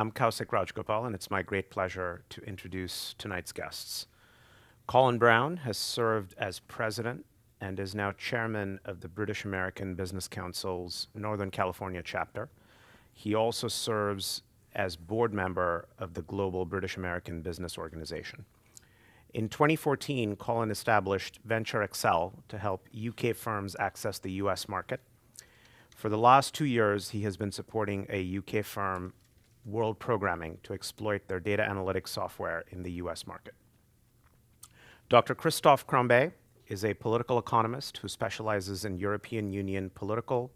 I'm Kausik Rajgopal, and it's my great pleasure to introduce tonight's guests. Colin Brown has served as president and is now chairman of the British American Business Council's Northern California chapter. He also serves as board member of the Global British American Business Organization. In 2014, Colin established Venture Excel to help UK firms access the US market. For the last 2 years, he has been supporting a UK firm, World Programming, to exploit their data analytics software in the US market. Dr. Christophe Crombé is a political economist who specializes in European Union political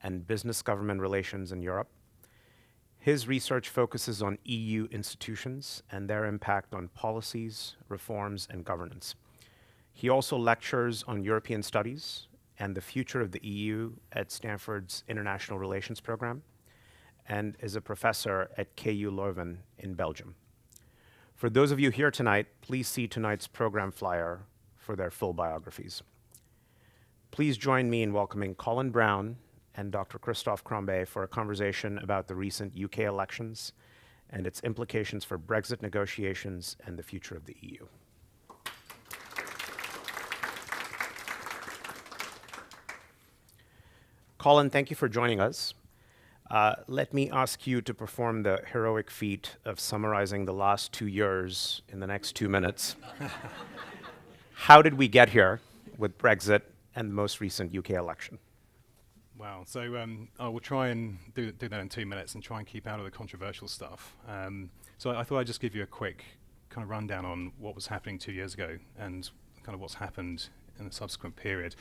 and business government relations in Europe. His research focuses on EU institutions and their impact on policies, reforms, and governance. He also lectures on European studies and the future of the EU at Stanford's International Relations Program, and is a professor at KU Leuven in Belgium. For those of you here tonight, please see tonight's program flyer for their full biographies. Please join me in welcoming Colin Brown and Dr. Christophe Crombé for a conversation about the recent UK elections and its implications for Brexit negotiations and the future of the EU. Colin, thank you for joining us. Let me ask you to perform the heroic feat of summarizing the last 2 years in the next 2 minutes. How did we get here with Brexit and the most recent UK election? Wow, so I will try and do that in 2 minutes and try and keep out of the controversial stuff. So I thought I'd just give you a quick kind of rundown on what was happening 2 years ago and kind of what's happened in the subsequent period.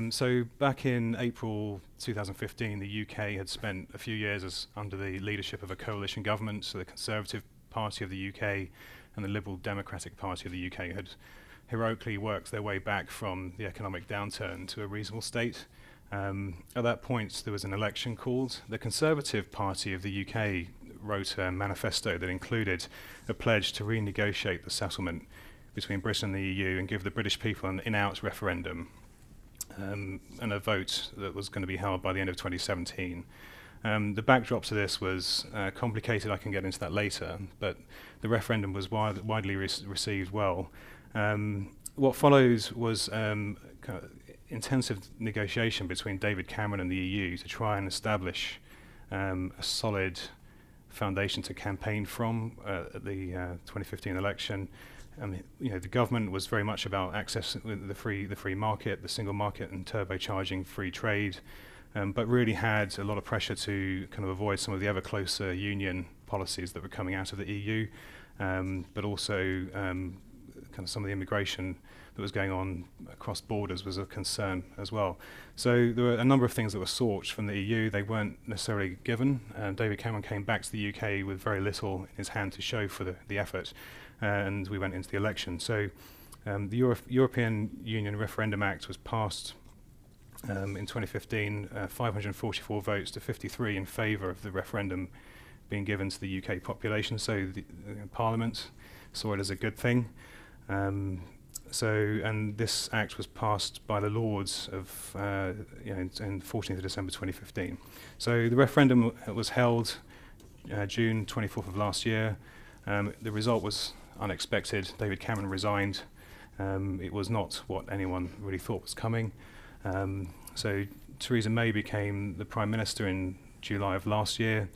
So back in April 2015, the UK had spent a few years under the leadership of a coalition government. So the Conservative Party of the UK and the Liberal Democratic Party of the UK had heroically worked their way back from the economic downturn to a reasonable state. At that point, there was an election called. The Conservative Party of the UK wrote a manifesto that included a pledge to renegotiate the settlement between Britain and the EU and give the British people an in-out referendum. And a vote that was going to be held by the end of 2017. The backdrop to this was complicated. I can get into that later, but the referendum was widely received well. What followed was kind of intensive negotiation between David Cameron and the EU to try and establish a solid foundation to campaign from at the 2015 election. The government was very much about access with the free market, the single market, and turbocharging free trade, but really had a lot of pressure to kind of avoid some of the ever closer union policies that were coming out of the EU, but also kind of some of the immigration that was going on across borders was a concern as well. So there were a number of things that were sought from the EU. They weren't necessarily given. David Cameron came back to the UK with very little in his hand to show for the effort. And we went into the election. So the European Union Referendum Act was passed in 2015, 544 votes to 53 in favour of the referendum being given to the UK population. So the Parliament saw it as a good thing. And this act was passed by the Lords of in 14th of December 2015. So the referendum was held June 24th of last year. The result was unexpected. David Cameron resigned. It was not what anyone really thought was coming. So Theresa May became the Prime Minister in July of last year,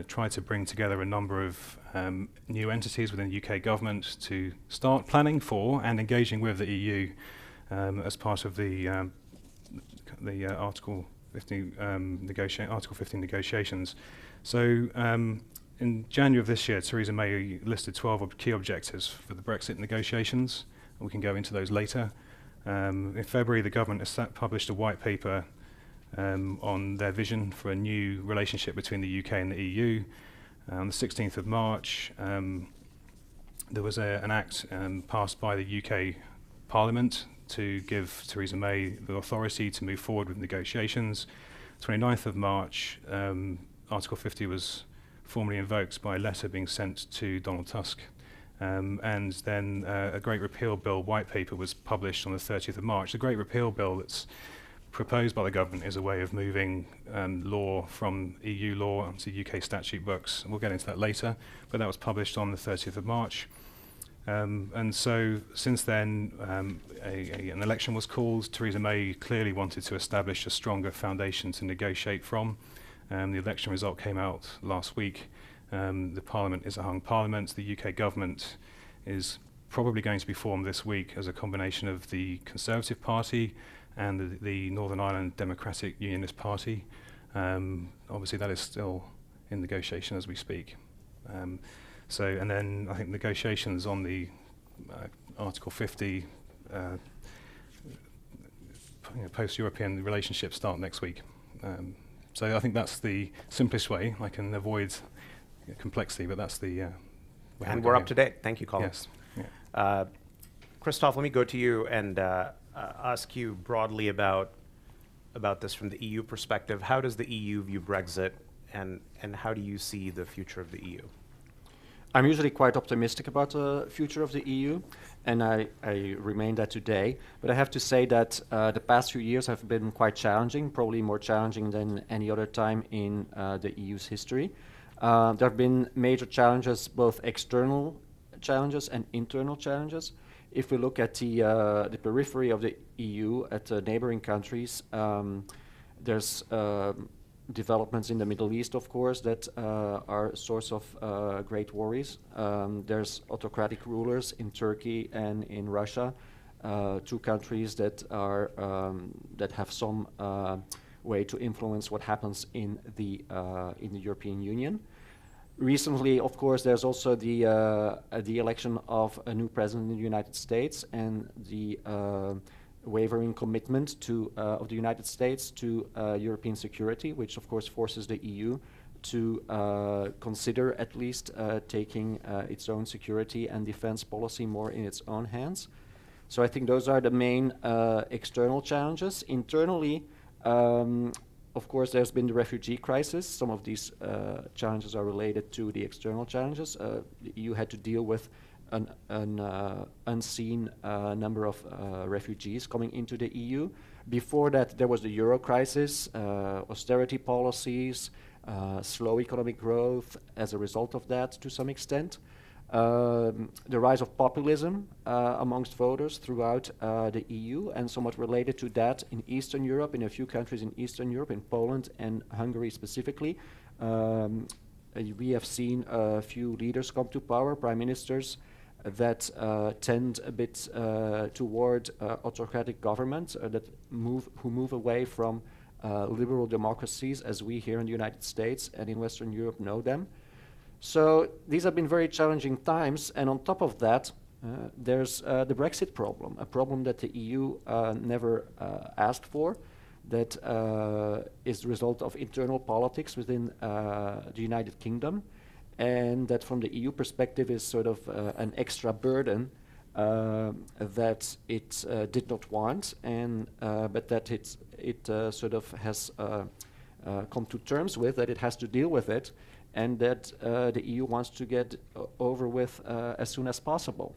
tried to bring together a number of new entities within the UK government to start planning for and engaging with the EU as part of the Article 15 negotiations. So in January of this year, Theresa May listed 12 key objectives for the Brexit negotiations. We can go into those later. In February, the government has published a white paper on their vision for a new relationship between the UK and the EU. On the 16th of March, there was an act passed by the UK Parliament to give Theresa May the authority to move forward with negotiations. 29th of March, Article 50 was formally invoked by a letter being sent to Donald Tusk. And then a Great Repeal Bill white paper was published on the 30th of March. The Great Repeal Bill that's proposed by the government is a way of moving law from EU law onto UK statute books. We'll get into that later, but that was published on the 30th of March. And so since then, an election was called. Theresa May clearly wanted to establish a stronger foundation to negotiate from. The election result came out last week. The Parliament is a hung Parliament. The UK government is probably going to be formed this week as a combination of the Conservative Party and the Northern Ireland Democratic Unionist Party. Obviously that is still in negotiation as we speak. And then I think negotiations on the Article 50 post-European relationship start next week. So I think that's the simplest way. I can avoid complexity, but that's the... and we're up to date. Thank you, Colin. Yes. Yeah. Christophe, let me go to you and ask you broadly about this from the EU perspective. How does the EU view Brexit, and how do you see the future of the EU? I'm usually quite optimistic about the future of the EU, and I remain that today. But I have to say that the past few years have been quite challenging, probably more challenging than any other time in the EU's history. There have been major challenges, both external challenges and internal challenges. If we look at the periphery of the EU, at the neighboring countries, there's developments in the Middle East, of course, that are a source of great worries. There's autocratic rulers in Turkey and in Russia, two countries that are that have some way to influence what happens in the European Union. Recently, of course, there's also the election of a new president in the United States and the wavering commitment of the United States to European security, which of course forces the EU to consider at least taking its own security and defense policy more in its own hands. So I think those are the main external challenges. Internally, of course, there's been the refugee crisis. Some of these challenges are related to the external challenges. The EU had to deal with an unseen number of refugees coming into the EU. Before that, there was the Euro crisis, austerity policies, slow economic growth as a result of that to some extent. The rise of populism amongst voters throughout the EU, and somewhat related to that in Eastern Europe, in a few countries in Eastern Europe, in Poland and Hungary specifically. We have seen a few leaders come to power, prime ministers, that tend a bit toward autocratic governments who move away from liberal democracies as we here in the United States and in Western Europe know them. So these have been very challenging times, and on top of that, there's the Brexit problem, a problem that the EU never asked for, that is the result of internal politics within the United Kingdom, and that from the EU perspective is sort of an extra burden that it did not want, and but that it sort of has come to terms with, that it has to deal with it, and that the EU wants to get over with as soon as possible.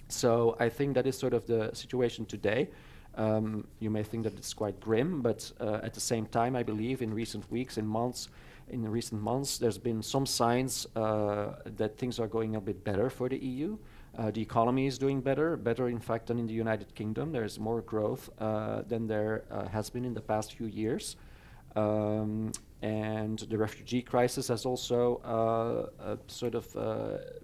So I think that is sort of the situation today. You may think that it's quite grim, but at the same time, I believe in recent weeks and months, in recent months, there's been some signs that things are going a bit better for the EU. The economy is doing better in fact than in the United Kingdom. There's more growth than there has been in the past few years. And the refugee crisis has also sort of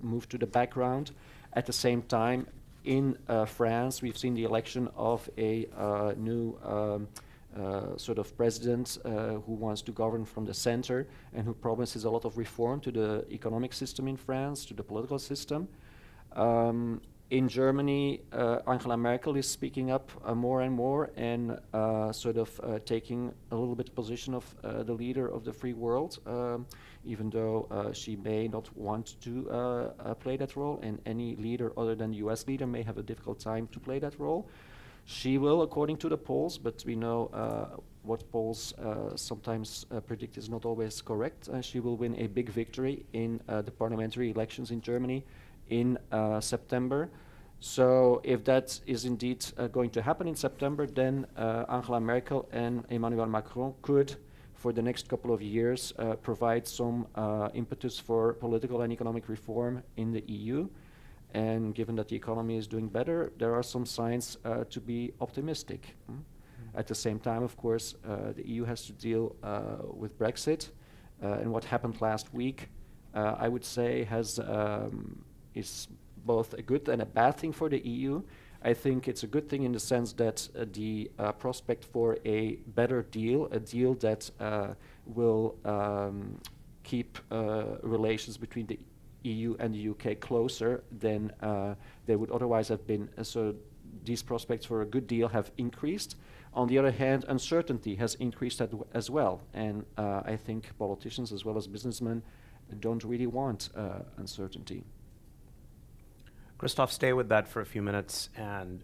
moved to the background. At the same time, in France, we've seen the election of a new sort of president who wants to govern from the center and who promises a lot of reform to the economic system in France, to the political system. In Germany, Angela Merkel is speaking up more and more and sort of taking a little bit position of the leader of the free world, even though she may not want to play that role, and any leader other than the US leader may have a difficult time to play that role. She will, according to the polls, but we know what polls sometimes predict is not always correct. She will win a big victory in the parliamentary elections in Germany in September. So if that is indeed going to happen in September, then Angela Merkel and Emmanuel Macron could, for the next couple of years, provide some impetus for political and economic reform in the EU. And given that the economy is doing better, there are some signs to be optimistic. At the same time, of course, the EU has to deal with Brexit. And what happened last week, I would say, is both a good and a bad thing for the EU. I think it's a good thing in the sense that the prospect for a better deal, a deal that will keep relations between the EU and the UK closer than they would otherwise have been. So these prospects for a good deal have increased. On the other hand, uncertainty has increased as well. And I think politicians as well as businessmen don't really want uncertainty. Christoph, stay with that for a few minutes and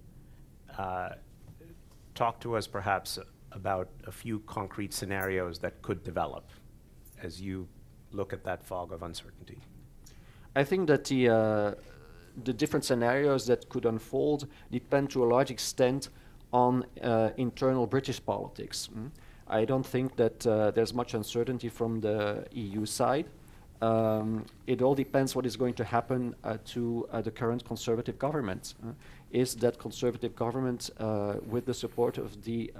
talk to us perhaps about a few concrete scenarios that could develop as you look at that fog of uncertainty. I think that the different scenarios that could unfold depend to a large extent on internal British politics. I don't think that there's much uncertainty from the EU side. It all depends what is going to happen to the current Conservative government. Is that Conservative government, with the support of the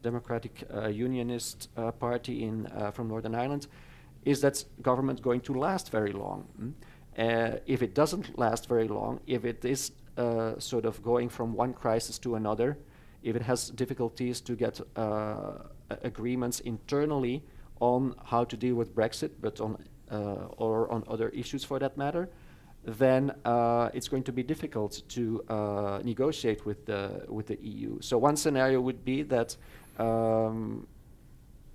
Democratic Unionist Party from Northern Ireland, is that government going to last very long? If it doesn't last very long, if it is sort of going from one crisis to another, if it has difficulties to get agreements internally on how to deal with Brexit, but or on other issues for that matter, then it's going to be difficult to negotiate with the EU. So one scenario would be that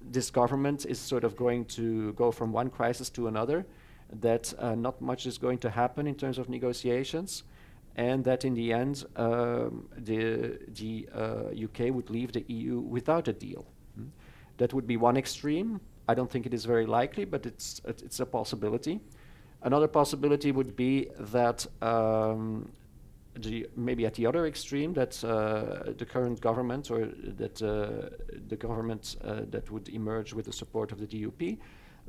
this government is sort of going to go from one crisis to another, that not much is going to happen in terms of negotiations, and that in the end the UK would leave the EU without a deal. That would be one extreme. I don't think it is very likely, but it's a possibility. Another possibility would be that maybe at the other extreme, that the current government, or that the government that would emerge with the support of the DUP,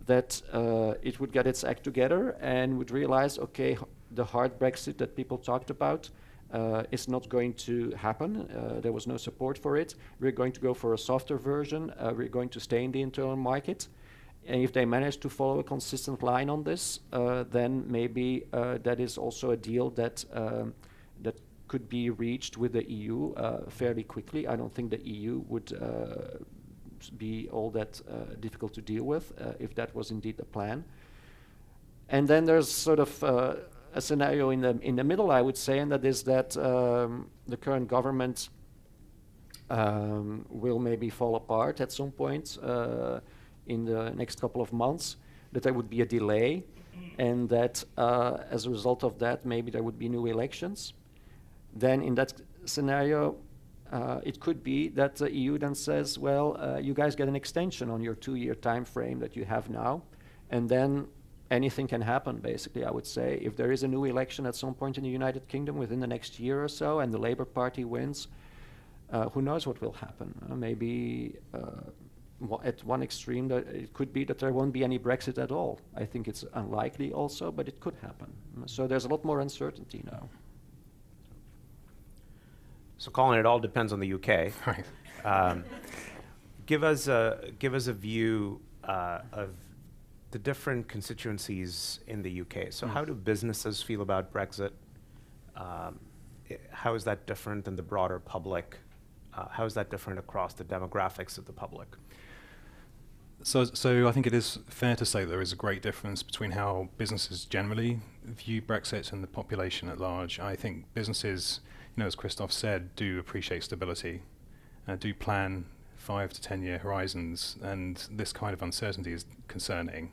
that it would get its act together and would realize, okay, the hard Brexit that people talked about is not going to happen. There was no support for it. We're going to go for a softer version. We're going to stay in the internal market. And if they manage to follow a consistent line on this, then maybe that is also a deal that that could be reached with the EU fairly quickly. I don't think the EU would be all that difficult to deal with if that was indeed the plan. And then there's sort of a scenario in the middle, I would say, and that is that the current government will maybe fall apart at some point in the next couple of months, that there would be a delay, and that as a result of that, maybe there would be new elections. Then in that scenario, it could be that the EU then says, well, you guys get an extension on your 2-year time frame that you have now, and then anything can happen, basically, I would say. If there is a new election at some point in the United Kingdom within the next year or so, and the Labour Party wins, who knows what will happen? Maybe at one extreme, that it could be that there won't be any Brexit at all. I think it's unlikely also, but it could happen. So there's a lot more uncertainty now. So Colin, it all depends on the UK. Right. Give us a view of the different constituencies in the UK. So how do businesses feel about Brexit? How is that different than the broader public? How is that different across the demographics of the public? So I think it is fair to say there is a great difference between how businesses generally view Brexit and the population at large. I think businesses, as Christoph said, do appreciate stability, do plan 5 to 10 year horizons, and this kind of uncertainty is concerning.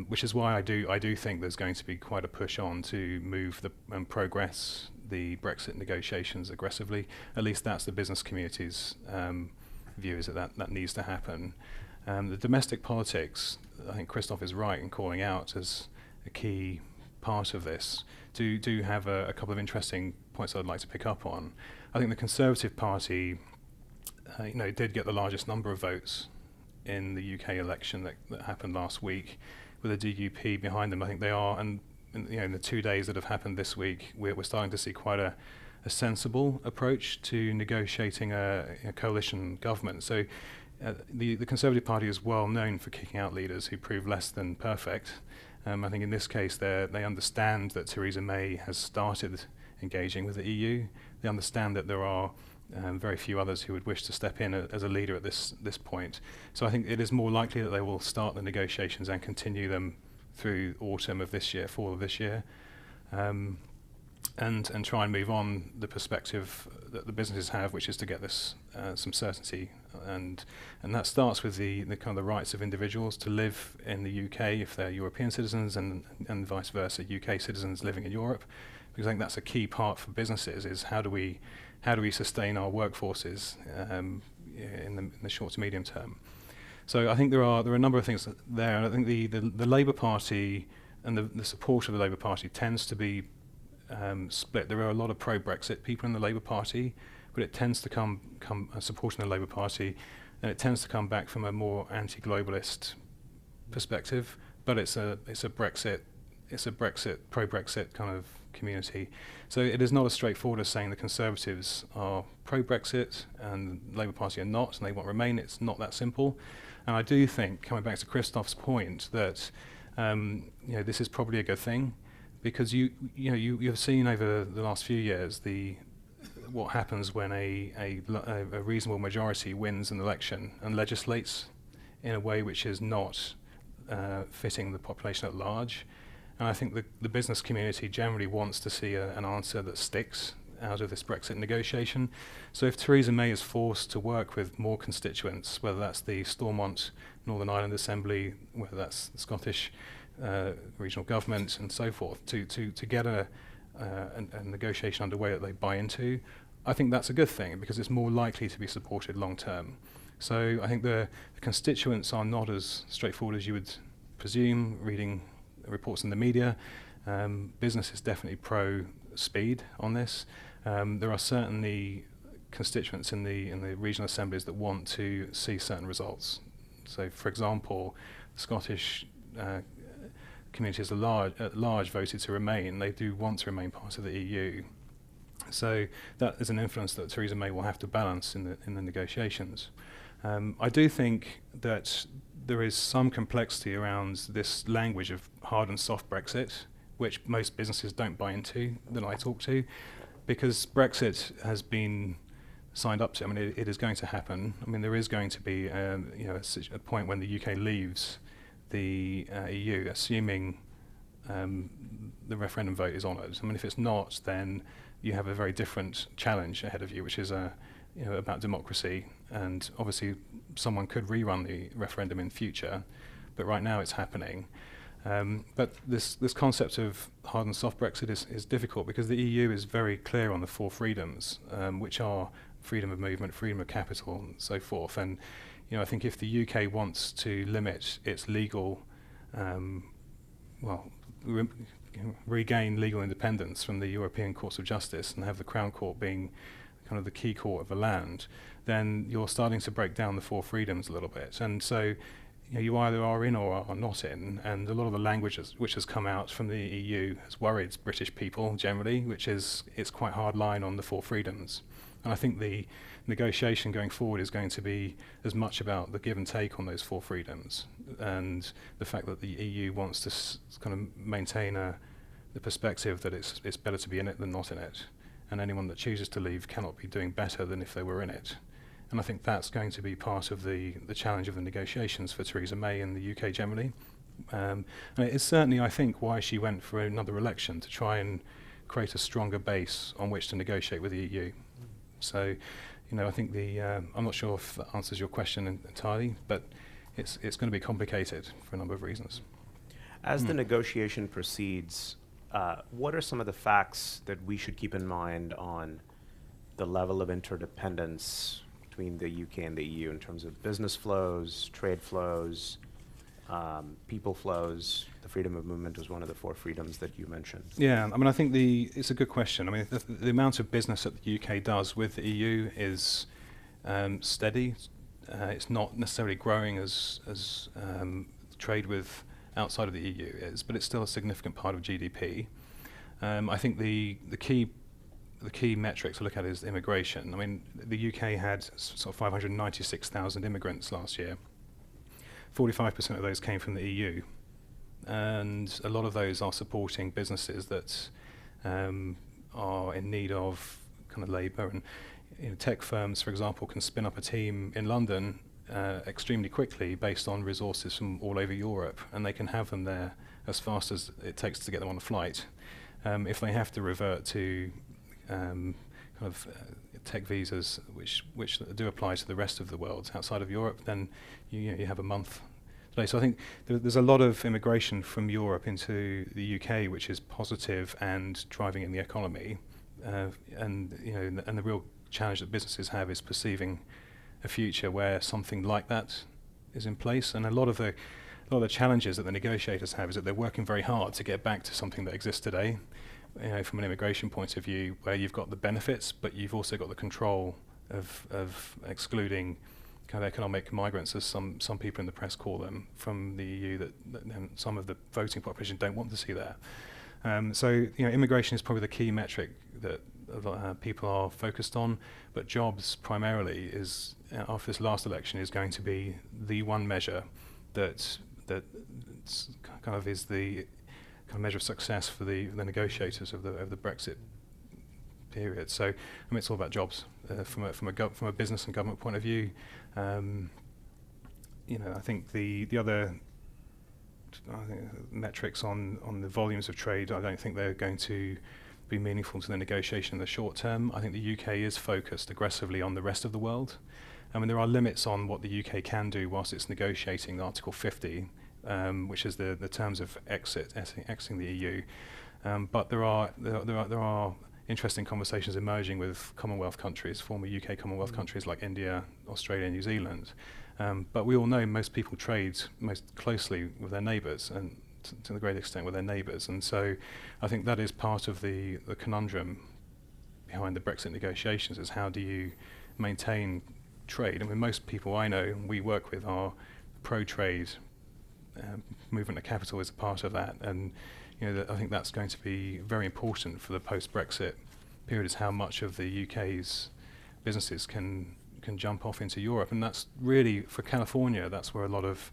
Which is why I do think there's going to be quite a push on to move and progress the Brexit negotiations aggressively. At least that's the business community's view, is that needs to happen. The domestic politics, I think Christoph is right in calling out as a key part of this do have a couple of interesting points I'd like to pick up on. I think the Conservative Party, did get the largest number of votes in the UK election that happened last week, with the DUP behind them. I think they are, and in the 2 days that have happened this week, we're starting to see quite a sensible approach to negotiating a coalition government. So the Conservative Party is well known for kicking out leaders who prove less than perfect. I think in this case they understand that Theresa May has started engaging with the EU. They understand that there are very few others who would wish to step in as a leader at this point. So I think it is more likely that they will start the negotiations and continue them through autumn of this year, fall of this year, and try and move on the perspective that the businesses have, which is to get this some certainty, and that starts with the kind of the rights of individuals to live in the UK if they're European citizens, and vice versa, UK citizens living in Europe, because I think that's a key part for businesses, is how do we sustain our workforces in the short to medium term. So I think there are a number of things there, and I think the Labour Party and the support of the Labour Party tends to be split. There are a lot of pro-Brexit people in the Labour Party, but it tends to come supporting the Labour Party, and it tends to come back from a more anti-globalist perspective. But it's a Brexit pro-Brexit kind of community. So it is not as straightforward as saying the Conservatives are pro-Brexit and the Labour Party are not, and they want to remain. It's not that simple. And I do think, coming back to Christoph's point, that this is probably a good thing, because you've seen over the last few years what happens when a reasonable majority wins an election and legislates in a way which is not fitting the population at large. And I think the business community generally wants to see an answer that sticks out of this Brexit negotiation. So if Theresa May is forced to work with more constituents, whether that's the Stormont Northern Ireland Assembly, whether that's the Scottish regional government and so forth, to get a negotiation underway that they buy into, I think that's a good thing, because it's more likely to be supported long term. So I think the constituents are not as straightforward as you would presume, reading reports in the media. Business is definitely pro-speed on this. There are certainly constituents in the regional assemblies that want to see certain results. So, for example, the Scottish community at large voted to remain. They do want to remain part of the EU. So that is an influence that Theresa May will have to balance in the negotiations. I do think that there is some complexity around this language of hard and soft Brexit, which most businesses don't buy into that I talk to, because Brexit has been signed up to. I mean, it is going to happen. I mean, there is going to be a point when the UK leaves the EU, assuming the referendum vote is honoured. I mean, if it's not, then you have a very different challenge ahead of you, which is about democracy. And obviously, someone could rerun the referendum in future, but right now it's happening. But this concept of hard and soft Brexit is difficult, because the EU is very clear on the four freedoms, which are freedom of movement, freedom of capital, and so forth. And I think if the UK wants to limit its legal, regain legal independence from the European courts of justice and have the Crown Court being kind of the key court of the land, then you're starting to break down the four freedoms a little bit. And so you either are in or are not in, and a lot of the language which has come out from the EU has worried British people generally, which is it's quite hard line on the four freedoms. And I think the negotiation going forward is going to be as much about the give and take on those four freedoms, and the fact that the EU wants to kind of maintain the perspective that it's better to be in it than not in it, and anyone that chooses to leave cannot be doing better than if they were in it. And I think that's going to be part of the challenge of the negotiations for Theresa May in the UK generally. And it's certainly, I think, why she went for another election, to try and create a stronger base on which to negotiate with the EU. So, I think I'm not sure if that answers your question entirely, but it's going to be complicated for a number of reasons. As the negotiation proceeds, what are some of the facts that we should keep in mind on the level of interdependence between the UK and the EU in terms of business flows, trade flows, people flows. The freedom of movement was one of the 4 freedoms that you mentioned. Yeah, I mean, I think it's a good question. I mean, the amount of business that the UK does with the EU is steady. It's not necessarily growing as trade with outside of the EU is, but it's still a significant part of GDP. I think the key metric to look at is immigration. I mean, the UK had sort of 596,000 immigrants last year. 45% of those came from the EU, and a lot of those are supporting businesses that are in need of kind of labour. And tech firms, for example, can spin up a team in London extremely quickly based on resources from all over Europe, and they can have them there as fast as it takes to get them on a flight. If they have to revert to tech visas, which do apply to the rest of the world outside of Europe, then you have a month today. So I think there's a lot of immigration from Europe into the UK, which is positive and driving in the economy. And the real challenge that businesses have is perceiving a future where something like that is in place. And a lot of the challenges that the negotiators have is that they're working very hard to get back to something that exists today. From an immigration point of view, where you've got the benefits, but you've also got the control of excluding kind of economic migrants, as some people in the press call them, from the EU, that some of the voting population don't want to see that. So immigration is probably the key metric that people are focused on, but jobs primarily is, after this last election, is going to be the one measure that kind of is the kind of measure of success for the negotiators of the Brexit period. So, I mean, it's all about jobs from a business and government point of view. I think the other metrics on the volumes of trade, I don't think they're going to be meaningful to the negotiation in the short term. I think the UK is focused aggressively on the rest of the world. I mean, there are limits on what the UK can do whilst it's negotiating Article 50. Which is the terms of exiting the EU, but there are interesting conversations emerging with Commonwealth countries, former UK Commonwealth countries like India, Australia, New Zealand. But we all know most people trade most closely with their neighbours, and to the great extent with their neighbours. And so, I think that is part of the conundrum behind the Brexit negotiations: is how do you maintain trade? I mean, most people I know we work with are pro-trade. Movement of capital is a part of that, and I think that's going to be very important for the post-Brexit period, is how much of the UK's businesses can jump off into Europe. And that's really, for California, that's where a lot of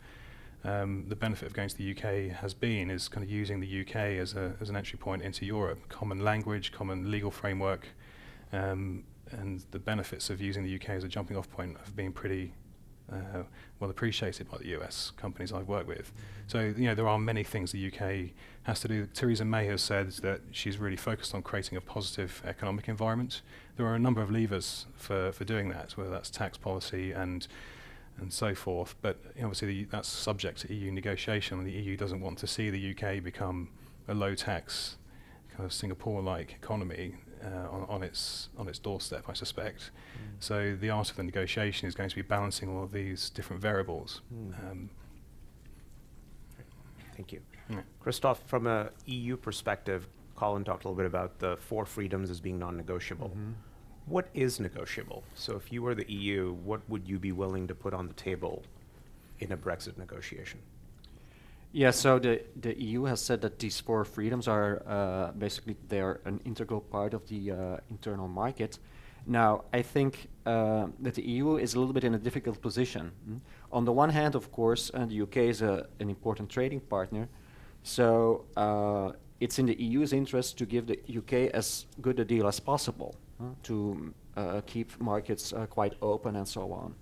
the benefit of going to the UK has been, is kind of using the UK as an entry point into Europe. Common language, common legal framework, and the benefits of using the UK as a jumping off point have been pretty well appreciated by the US companies I've worked with. So there are many things the UK has to do. Theresa May has said that she's really focused on creating a positive economic environment. There are a number of levers for doing that, whether that's tax policy and so forth. But obviously that's subject to EU negotiation, and the EU doesn't want to see the UK become a low tax kind of Singapore-like economy on its doorstep, I suspect. So the art of the negotiation is going to be balancing all of these different variables. Thank you. Yeah. Christoph, from a EU perspective, Colin talked a little bit about the 4 freedoms as being non-negotiable. What is negotiable? So if you were the EU, what would you be willing to put on the table in a Brexit negotiation? Yeah, so the EU has said that these 4 freedoms are basically they are an integral part of the internal market. Now, I think that the EU is a little bit in a difficult position. On the one hand, of course, the UK is an important trading partner, so it's in the EU's interest to give the UK as good a deal as possible, to keep markets quite open and so on.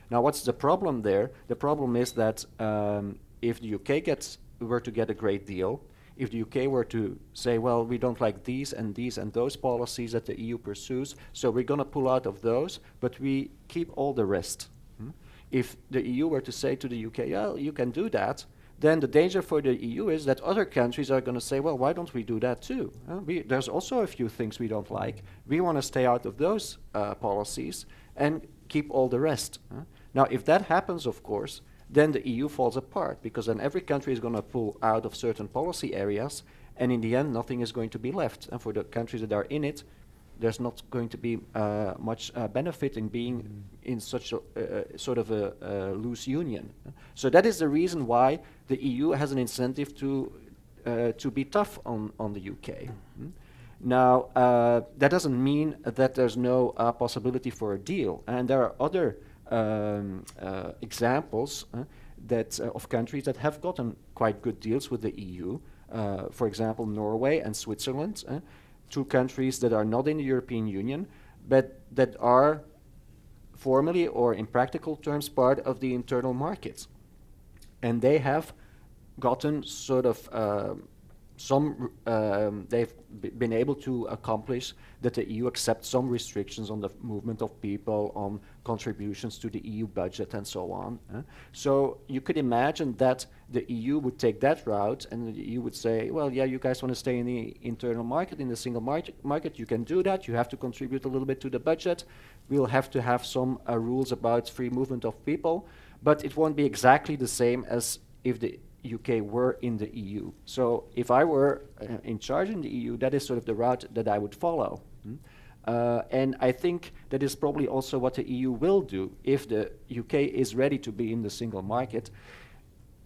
Now, what's the problem there? The problem is that if the UK were to get a great deal, if the UK were to say, well, we don't like these and those policies that the EU pursues, so we're going to pull out of those, but we keep all the rest. If the EU were to say to the UK, well, you can do that, then the danger for the EU is that other countries are going to say, well, why don't we do that too? There's also a few things we don't like. We want to stay out of those policies and keep all the rest. Now, if that happens, of course, then the EU falls apart, because then every country is going to pull out of certain policy areas, and in the end, nothing is going to be left. And for the countries that are in it, there's not going to be much benefit in being in such a sort of a loose union. So that is the reason why the EU has an incentive to be tough on the UK. Now, that doesn't mean that there's no possibility for a deal, and there are other examples that of countries that have gotten quite good deals with the EU. For example, Norway and Switzerland, two countries that are not in the European Union, but that are formally or in practical terms part of the internal market. And they have gotten sort of they've been able to accomplish that the EU accepts some restrictions on the movement of people, on contributions to the EU budget, and so on. So you could imagine that the EU would take that route, and the EU would say, well, yeah, you guys want to stay in the internal market, in the single market, you can do that. You have to contribute a little bit to the budget. We'll have to have some rules about free movement of people, but it won't be exactly the same as if the UK were in the EU. So if I were in charge in the EU, that is sort of the route that I would follow. And I think that is probably also what the EU will do if the UK is ready to be in the single market.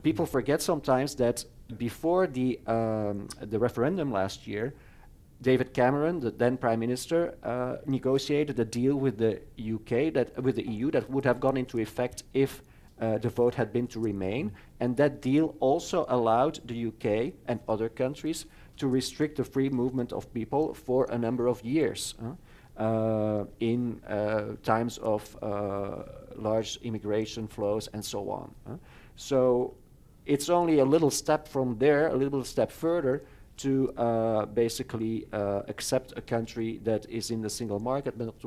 People forget sometimes that before the referendum last year, David Cameron, the then Prime Minister, negotiated a deal with the UK, with the EU, that would have gone into effect if the vote had been to remain, and that deal also allowed the UK and other countries to restrict the free movement of people for a number of years in times of large immigration flows and so on. So it's only a little step from there, a little step further, to basically accept a country that is in the single market but not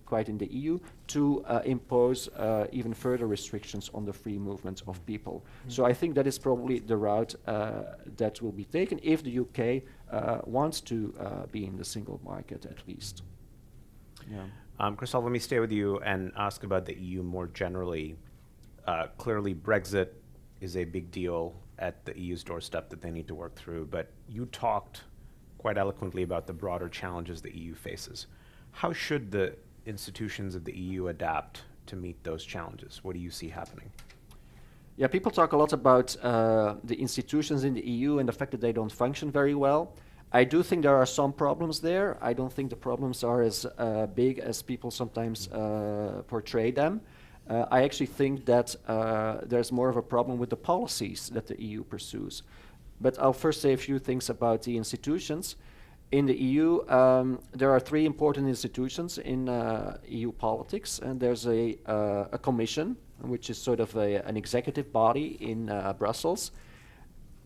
quite in the EU, to impose even further restrictions on the free movement of people. So I think that is probably the route that will be taken if the UK wants to be in the single market, at least. Yeah. Christophe, let me stay with you and ask about the EU more generally. Clearly, Brexit is a big deal at the EU's doorstep that they need to work through, but you talked quite eloquently about the broader challenges the EU faces. How should the institutions of the EU adapt to meet those challenges? What do you see happening? Yeah, people talk a lot about the institutions in the EU and the fact that they don't function very well. I do think there are some problems there. I don't think the problems are as big as people sometimes portray them. I actually think that there's more of a problem with the policies that the EU pursues. But I'll first say a few things about the institutions. In the EU, there are three important institutions in EU politics, and there's a commission, which is sort of an executive body in Brussels.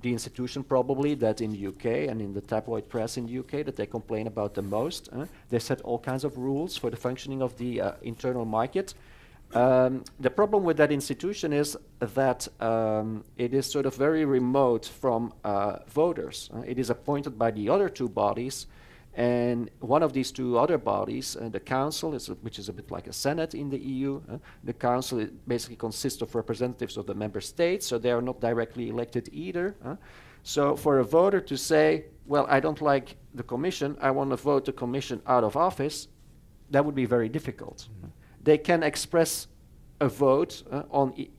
The institution probably that in the UK and in the tabloid press in the UK that they complain about the most. They set all kinds of rules for the functioning of the internal market. The problem with that institution is that it is sort of very remote from voters. It is appointed by the other two bodies, and one of these two other bodies, the Council, which is a bit like a Senate in the EU. The Council basically consists of representatives of the member states, so they are not directly elected either. So for a voter to say, well, I don't like the Commission, I want to vote the Commission out of office, that would be very difficult. They can express a vote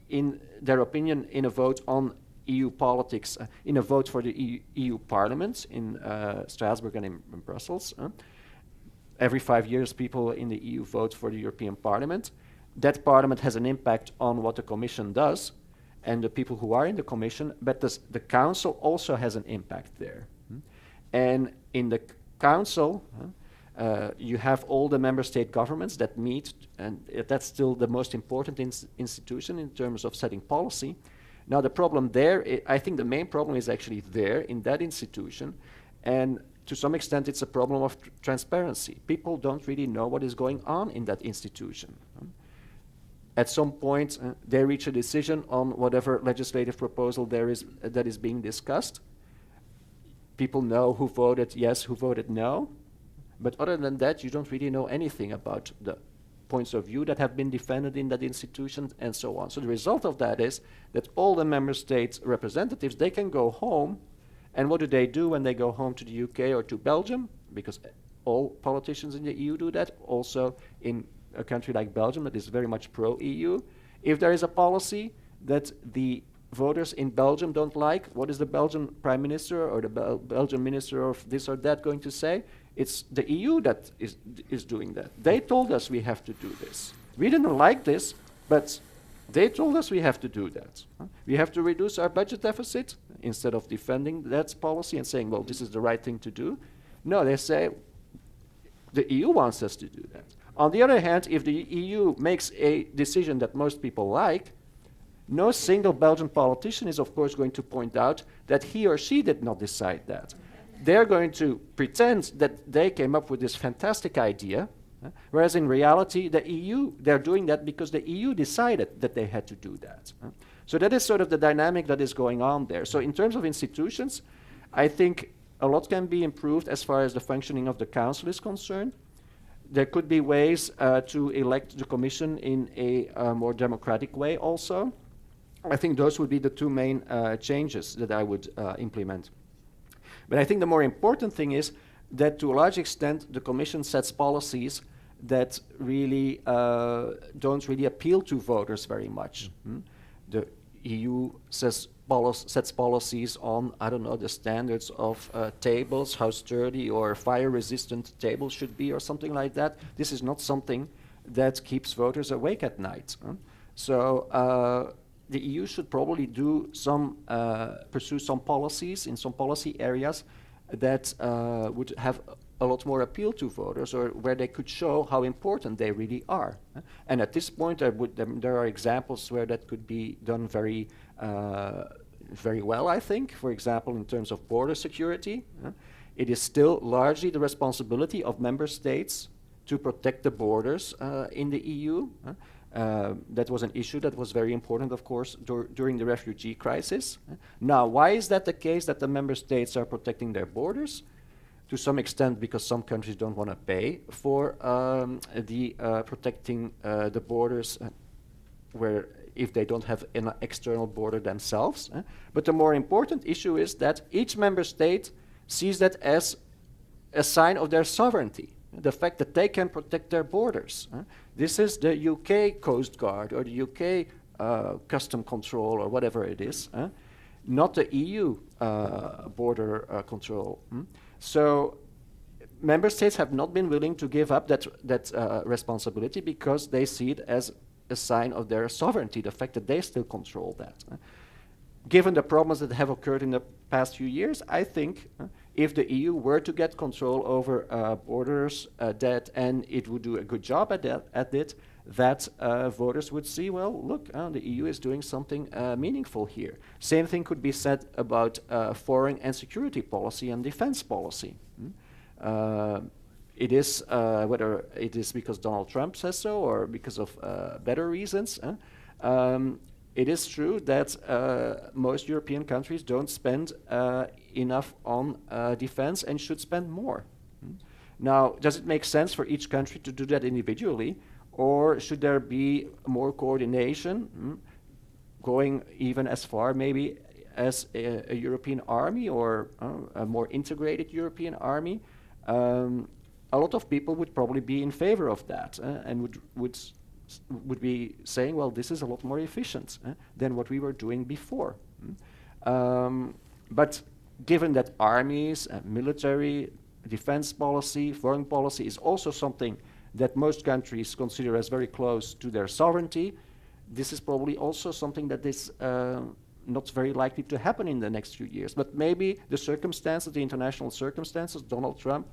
in their opinion in a vote on EU politics, in a vote for the EU Parliament in Strasbourg and in Brussels. Every 5 years, people in the EU vote for the European Parliament. That Parliament has an impact on what the Commission does and the people who are in the Commission, but the Council also has an impact there. And in the Council, you have all the member state governments that meet, and that's still the most important institution in terms of setting policy. Now the problem there, I think the main problem is actually there in that institution, and to some extent it's a problem of transparency. People don't really know what is going on in that institution. At some point, they reach a decision on whatever legislative proposal there is that is being discussed. People know who voted yes, who voted no. But other than that, you don't really know anything about the points of view that have been defended in that institution, and so on. So the result of that is that all the member states' representatives, they can go home, and what do when they go home to the UK or to Belgium? Because all politicians in the EU do that, also in a country like Belgium that is very much pro-EU. If there is a policy that the voters in Belgium don't like, what is the Belgian Prime Minister or the Belgian Minister of this or that going to say? It's the EU that is doing that. They told us we have to do this. We didn't like this, but they told us we have to do that. We have to reduce our budget deficit instead of defending that policy and saying, well, this is the right thing to do. No, they say the EU wants us to do that. On the other hand, if the EU makes a decision that most people like, no single Belgian politician is, of course, going to point out that he or she did not decide that. They're going to pretend that they came up with this fantastic idea, whereas in reality, the EU, they're doing that because the EU decided that they had to do that. So that is sort of the dynamic that is going on there. So in terms of institutions, I think a lot can be improved as far as the functioning of the Council is concerned. There could be ways to elect the Commission in a more democratic way also. I think those would be the two main changes that I would implement. But I think the more important thing is that to a large extent the Commission sets policies that really don't really appeal to voters very much. The EU sets policies on, I don't know, the standards of tables, how sturdy or fire-resistant tables should be or something like that. This is not something that keeps voters awake at night. So the EU should probably do some, pursue some policies in some policy areas that would have a lot more appeal to voters, or where they could show how important they really are. And at this point, there are examples where that could be done very well, I think. For example, in terms of border security, it is still largely the responsibility of member states to protect the borders in the EU. That was an issue that was very important, of course, during the refugee crisis. Now, why is that the case, that the member states are protecting their borders? To some extent because some countries don't want to pay for protecting the borders where if they don't have an external border themselves. But the more important issue is that each member state sees that as a sign of their sovereignty, the fact that they can protect their borders. This is the UK Coast Guard or the UK Custom Control or whatever it is, not the EU border control. So member states have not been willing to give up that responsibility because they see it as a sign of their sovereignty, the fact that they still control that. Given the problems that have occurred in the past few years, I think if the EU were to get control over borders, and it would do a good job at it, that voters would see, well, look, the EU is doing something meaningful here. Same thing could be said about foreign and security policy and defense policy. It is, whether it is because Donald Trump says so or because of better reasons, it is true that most European countries don't spend enough on defense and should spend more. Now, does it make sense for each country to do that individually? Or should there be more coordination, going even as far maybe as a European army or a more integrated European army? A lot of people would probably be in favor of that and would be saying, well, this is a lot more efficient than what we were doing before. But given that armies, military, defense policy, foreign policy is also something that most countries consider as very close to their sovereignty, this is probably also something that is not very likely to happen in the next few years. But maybe the circumstances, the international circumstances, Donald Trump,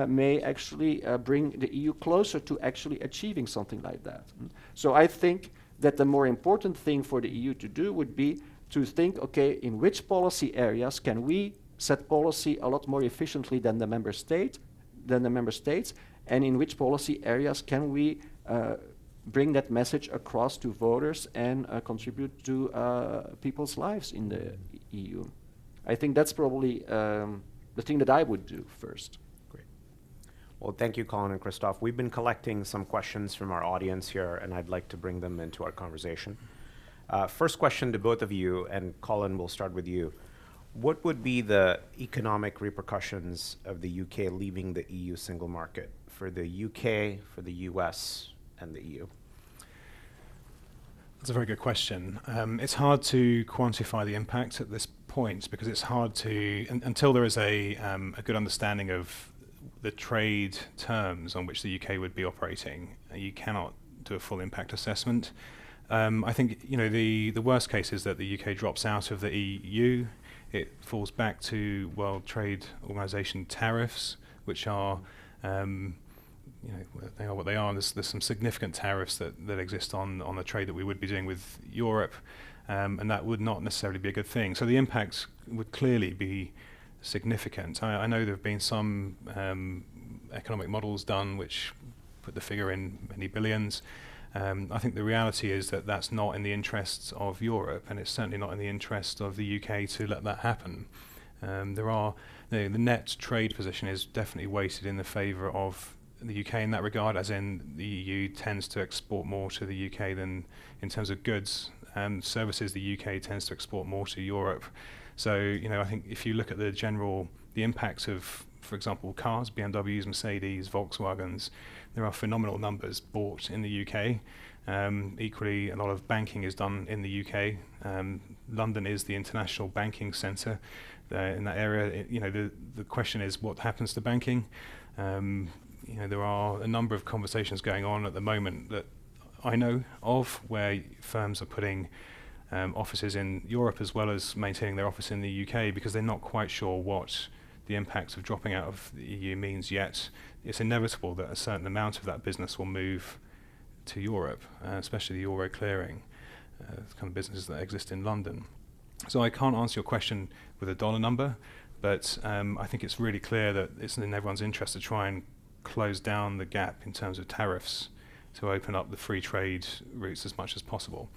may actually bring the EU closer to actually achieving something like that. So I think that the more important thing for the EU to do would be to think, okay, in which policy areas can we set policy a lot more efficiently than the member states, and in which policy areas can we bring that message across to voters and contribute to people's lives in the EU. I think that's probably the thing that I would do first. Great. Well, thank you, Colin and Christoph. We've been collecting some questions from our audience here, and I'd like to bring them into our conversation. First question to both of you, and Colin, we'll start with you. What would be the economic repercussions of the UK leaving the EU single market for the UK, for the US, and the EU? That's a very good question. It's hard to quantify the impact at this point because it's hard to, until there is a good understanding of the trade terms on which the UK would be operating, you cannot do a full impact assessment. I think the worst case is that the UK drops out of the EU. It falls back to World Trade Organization tariffs, which are they are what they are. There's some significant tariffs that exist on the trade that we would be doing with Europe, and that would not necessarily be a good thing. So the impact would clearly be significant. I know there have been some economic models done which put the figure in many billions. I think the reality is that that's not in the interests of Europe, and it's certainly not in the interest of the UK to let that happen. The net trade position is definitely weighted in the favour of the UK in that regard, as in the EU tends to export more to the UK than in terms of goods and services. The UK tends to export more to Europe. So I think if you look at the impact of, for example, cars, BMWs, Mercedes, Volkswagens, there are phenomenal numbers bought in the UK. Equally, a lot of banking is done in the UK. London is the international banking centre in that area. The question is what happens to banking. There are a number of conversations going on at the moment that I know of where firms are putting offices in Europe as well as maintaining their office in the UK because they're not quite sure what the impact of dropping out of the EU means yet. It's inevitable that a certain amount of that business will move to Europe, especially the euro clearing, the kind of businesses that exist in London. So I can't answer your question with a dollar number, but I think it's really clear that it's in everyone's interest to try and close down the gap in terms of tariffs to open up the free trade routes as much as possible.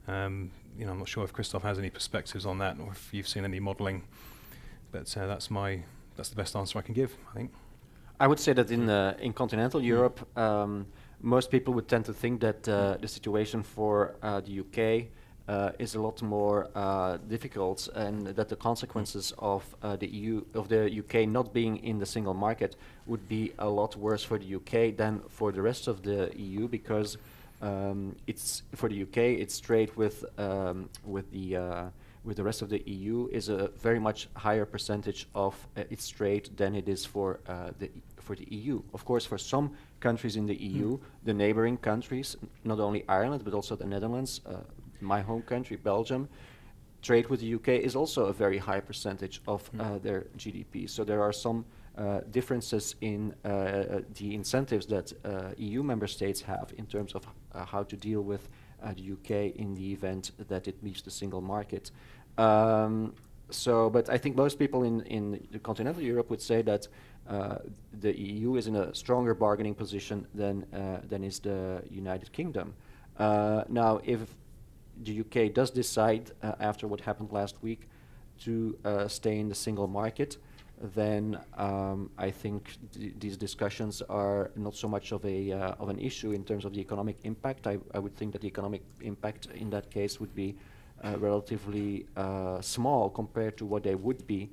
I'm not sure if Christoph has any perspectives on that or if you've seen any modelling, but that's the best answer I can give, I think. I would say that in continental Europe, most people would tend to think that the situation for the UK is a lot more difficult, and that the consequences of the UK not being in the single market would be a lot worse for the UK than for the rest of the EU, because it's for the UK, its trade with the rest of the EU is a very much higher percentage of its trade than it is for the EU. Of course, for some countries in the EU, the neighboring countries, not only Ireland but also the Netherlands, my home country, Belgium, trade with the UK is also a very high percentage of their GDP. So there are some differences in the incentives that EU member states have in terms of how to deal with the UK in the event that it leaves the single market. But I think most people in the continental Europe would say that the EU is in a stronger bargaining position than is the United Kingdom. Now, if the UK does decide, after what happened last week, to stay in the single market, then I think these discussions are not so much of an issue in terms of the economic impact. I would think that the economic impact in that case would be relatively small compared to what they would be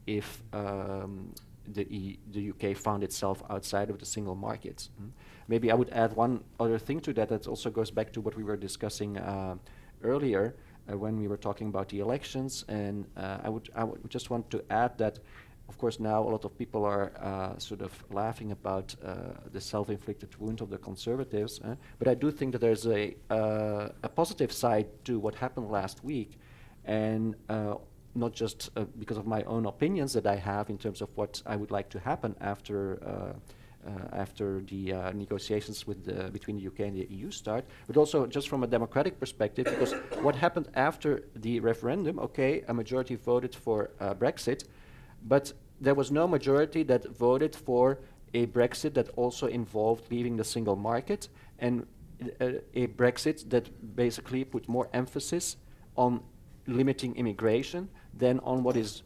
if the UK found itself outside of the single market. Maybe I would add one other thing to that that also goes back to what we were discussing earlier when we were talking about the elections, and I would just want to add that, of course, now a lot of people are sort of laughing about the self-inflicted wound of the Conservatives, but I do think that there's a positive side to what happened last week, and not just because of my own opinions that I have in terms of what I would like to happen after the negotiations between the UK and the EU start, but also just from a democratic perspective, because what happened after the referendum, okay, a majority voted for Brexit, but there was no majority that voted for a Brexit that also involved leaving the single market, and a Brexit that basically put more emphasis on limiting immigration than on what is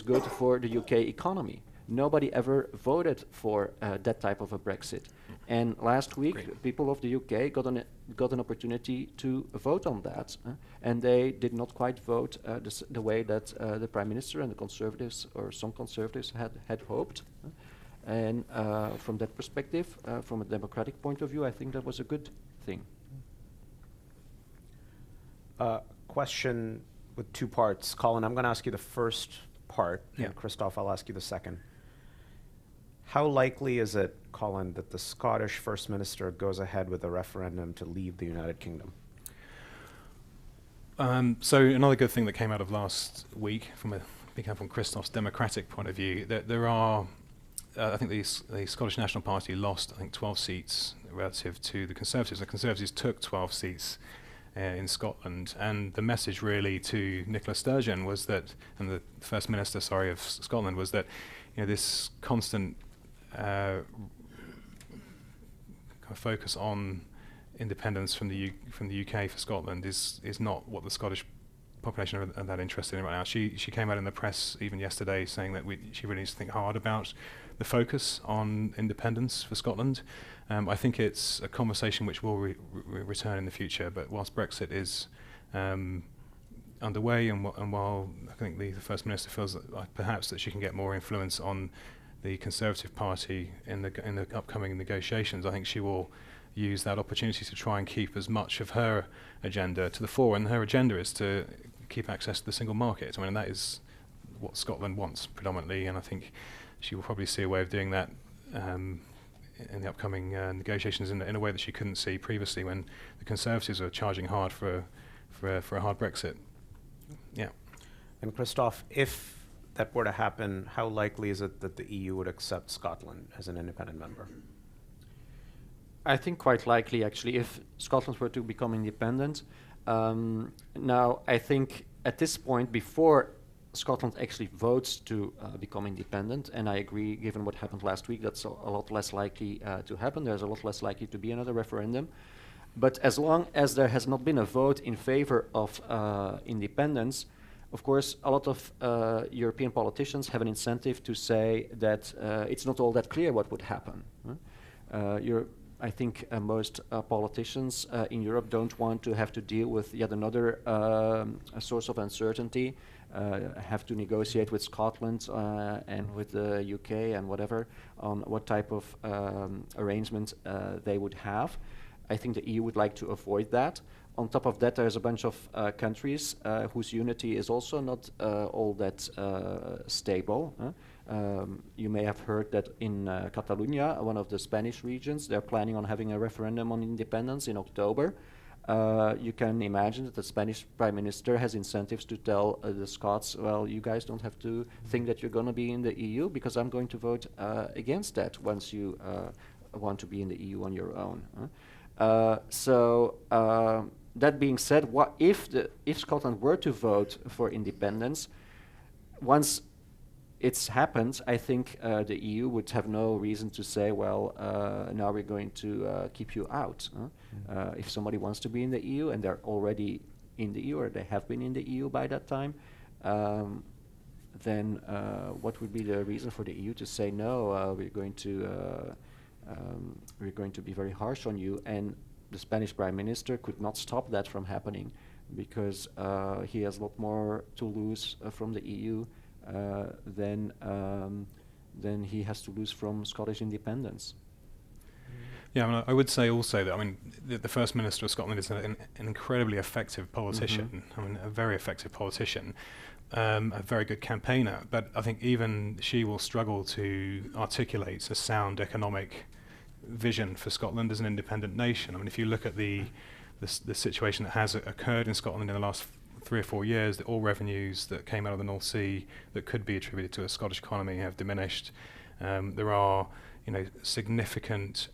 good for the UK economy. nobody ever voted for that type of a Brexit. And last week, people of the UK got an opportunity to vote on that, and they did not quite vote the way that the Prime Minister and the Conservatives, or some Conservatives, had hoped. And from that perspective, from a democratic point of view, I think that was a good thing. Question with two parts. Colin, I'm going to ask you the first part, Yeah. and Christophe, I'll ask you the second. How likely is it, Colin, that the Scottish First Minister goes ahead with a referendum to leave the United Kingdom? So another good thing that came out of last week, from Christophe's democratic point of view, that there are, I think the Scottish National Party lost, 12 seats relative to the Conservatives. The Conservatives took 12 seats in Scotland, and the message really to Nicola Sturgeon was that, and the First Minister, of Scotland, was that, this constant kind of focus on independence from the UK for Scotland is not what the Scottish population are that interested in right now. She came out in the press even yesterday saying that she really needs to think hard about the focus on independence for Scotland. I think it's a conversation which will return in the future, but whilst Brexit is underway, and while I think the First Minister feels that perhaps that she can get more influence on the Conservative Party in the upcoming negotiations, I think she will use that opportunity to try and keep as much of her agenda to the fore, and her agenda is to keep access to the single market. I mean, that is what Scotland wants predominantly, and I think she will probably see a way of doing that in the upcoming negotiations in a way that she couldn't see previously when the Conservatives were charging hard for a hard Brexit. Yeah. And Christophe, if that were to happen, how likely is it that the EU would accept Scotland as an independent member? I think quite likely, actually, if Scotland were to become independent. Now, I think at this point, before Scotland actually votes to become independent, and I agree, given what happened last week, that's a lot less likely to happen. There's a lot less likely to be another referendum. But as long as there has not been a vote in favor of independence, of course, a lot of European politicians have an incentive to say that it's not all that clear what would happen. I think most politicians in Europe don't want to have to deal with yet another source of uncertainty, have to negotiate with Scotland and with the UK and whatever on what type of arrangement they would have. I think the EU would like to avoid that. On top of that, there's a bunch of countries whose unity is also not all that stable. You may have heard that in Catalonia, one of the Spanish regions, they're planning on having a referendum on independence in October. You can imagine that the Spanish Prime Minister has incentives to tell the Scots, well, you guys don't have to think that you're going to be in the EU because I'm going to vote against that once you want to be in the EU on your own. That being said, if Scotland were to vote for independence, once it's happened, I think the EU would have no reason to say, well, now we're going to keep you out. If somebody wants to be in the EU and they're already in the EU or they have been in the EU by that time, then what would be the reason for the EU to say, no, we're going to be very harsh on you? And the Spanish Prime Minister could not stop that from happening because he has a lot more to lose from the EU than he has to lose from Scottish independence. Yeah, I mean, I would say also that, the First Minister of Scotland is an incredibly effective politician. A very effective politician, a very good campaigner, but I think even she will struggle to articulate a sound economic vision for Scotland as an independent nation. If you look at the situation that has occurred in Scotland in the last 3 or 4 years, that all revenues that came out of the North Sea that could be attributed to a Scottish economy have diminished. There are significant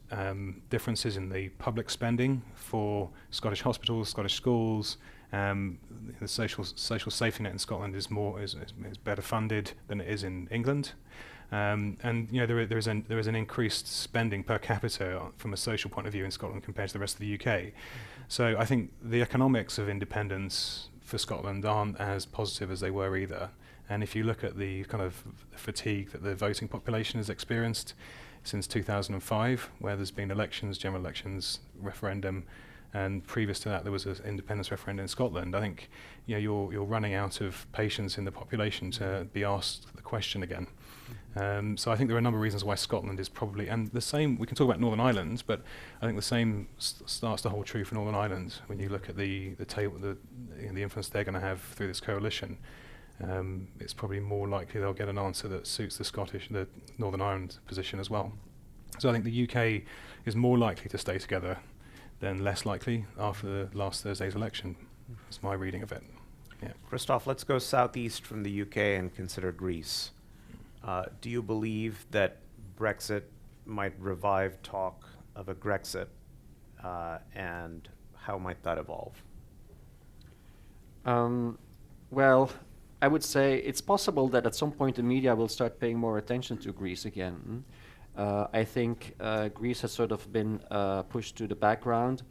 differences in the public spending for Scottish hospitals, Scottish schools. The social safety net in Scotland is better funded than it is in England. There is an increased spending per capita from a social point of view in Scotland compared to the rest of the UK. So I think the economics of independence for Scotland aren't as positive as they were either. And if you look at the kind of fatigue that the voting population has experienced since 2005, where there's been elections, general elections, referendum, and previous to that there was an independence referendum in Scotland, I think you're running out of patience in the population to be asked the question again. So I think there are a number of reasons why Scotland is probably, and the same, we can talk about Northern Ireland, but I think the same starts to hold true for Northern Ireland when you look at the influence they're going to have through this coalition. It's probably more likely they'll get an answer that suits the Northern Ireland position as well. So I think the UK is more likely to stay together than less likely after last Thursday's election. That's my reading of it. Yeah. Christoph, let's go southeast from the UK and consider Greece. Do you believe that Brexit might revive talk of a Grexit, and how might that evolve? Well, I would say it's possible that at some point the media will start paying more attention to Greece again. I think Greece has sort of been pushed to the background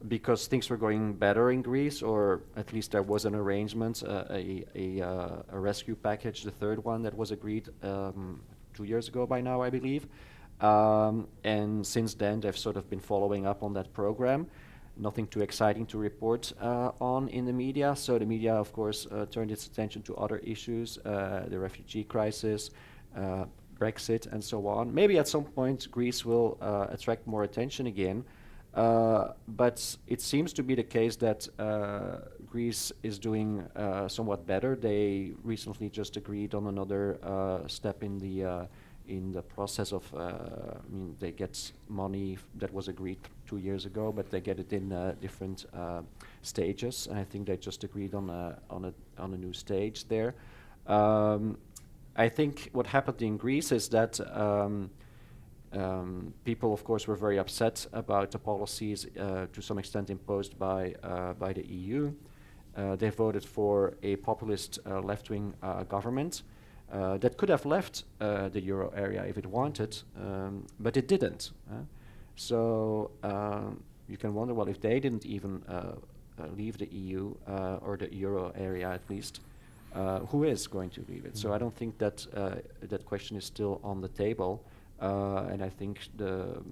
because things were going better in Greece, or at least there was an arrangement, a rescue package, the third one that was agreed 2 years ago by now, I believe. And since then, they've sort of been following up on that program. Nothing too exciting to report on in the media. So the media, of course, turned its attention to other issues, the refugee crisis, Brexit, and so on. Maybe at some point Greece will attract more attention again. But it seems to be the case that Greece is doing somewhat better. They recently just agreed on another step in the process of, they get money that was agreed 2 years ago, but they get it in different stages. And I think they just agreed on a new stage there. I think what happened in Greece is that people, of course, were very upset about the policies to some extent imposed by the EU. They voted for a populist left-wing government that could have left the euro area if it wanted, but it didn't. So you can wonder, well, if they didn't even leave the EU or the euro area at least, who is going to leave it? So I don't think that that question is still on the table. And I think the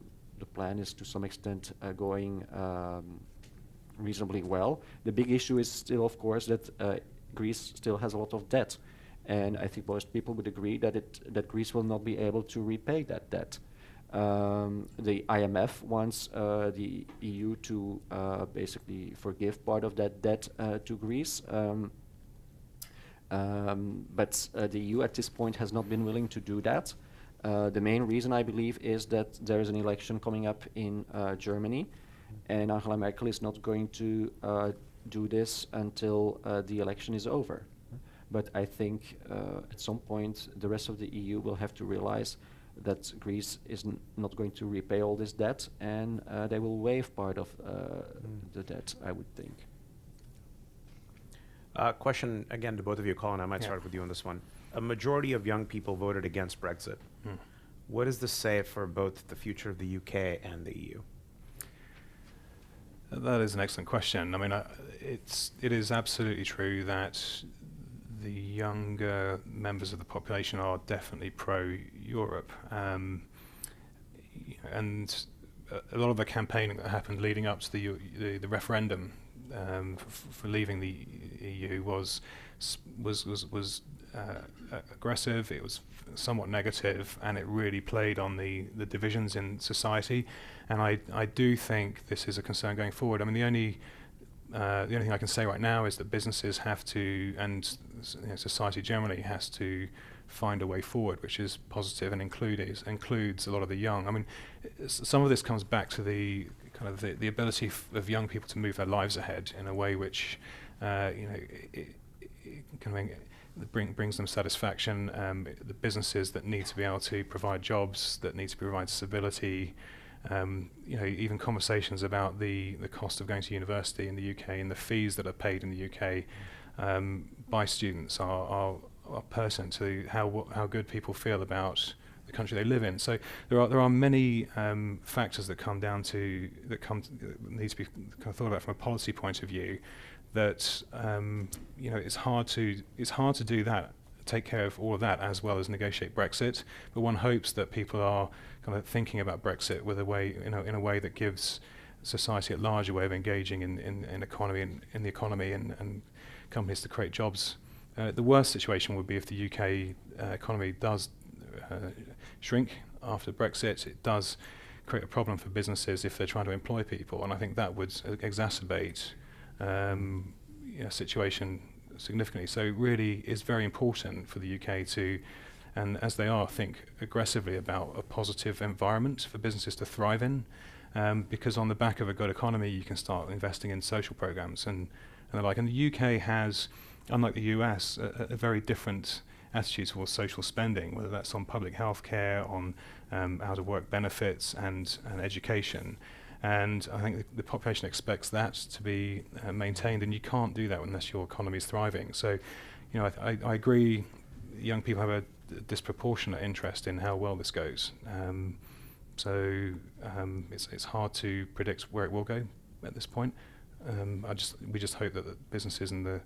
plan is to some extent going reasonably well. The big issue is still, of course, that Greece still has a lot of debt, and I think most people would agree that Greece will not be able to repay that debt. The IMF wants the EU to basically forgive part of that debt to Greece. But the EU at this point has not been willing to do that. The main reason, I believe, is that there is an election coming up in Germany, and Angela Merkel is not going to do this until the election is over. But I think at some point the rest of the EU will have to realize that Greece is not going to repay all this debt, and they will waive part of the debt, I would think. Question again to both of you. Colin, I might start with you on this one. A majority of young people voted against Brexit. What does this say for both the future of the UK and the EU? That is an excellent question. I mean, it is absolutely true that the younger members of the population are definitely pro-Europe. And a lot of the campaigning that happened leading up to the referendum for leaving the EU was aggressive. It was somewhat negative, and it really played on the divisions in society. And I do think this is a concern going forward. I mean, the only thing I can say right now is that businesses have to, and society generally has to, find a way forward which is positive and includes a lot of the young. I mean, some of this comes back to the kind of the ability of young people to move their lives ahead in a way which it kind of brings them satisfaction. The businesses that need to be able to provide jobs, that need to provide stability, even conversations about the cost of going to university in the UK and the fees that are paid in the UK by students are pertinent to how good people feel about the country they live in. So there are many factors that need to be kind of thought about from a policy point of view that it's hard to do that, take care of all of that as well as negotiate Brexit. But one hopes that people are kind of thinking about Brexit with in a way that gives society at large a way of engaging in the economy and companies to create jobs. The worst situation would be if the UK economy does shrink after Brexit. It does create a problem for businesses if they're trying to employ people, and I think that would exacerbate situation significantly. So it really is very important for the UK to, and as they are, think aggressively about a positive environment for businesses to thrive in, because on the back of a good economy you can start investing in social programs and the like. And the UK has, unlike the US, a very different attitude towards social spending, whether that's on public health care, on out-of-work benefits and education. And I think the population expects that to be maintained, and you can't do that unless your economy is thriving. So, I agree, young people have a disproportionate interest in how well this goes. It's hard to predict where it will go at this point. We just hope that the businesses and the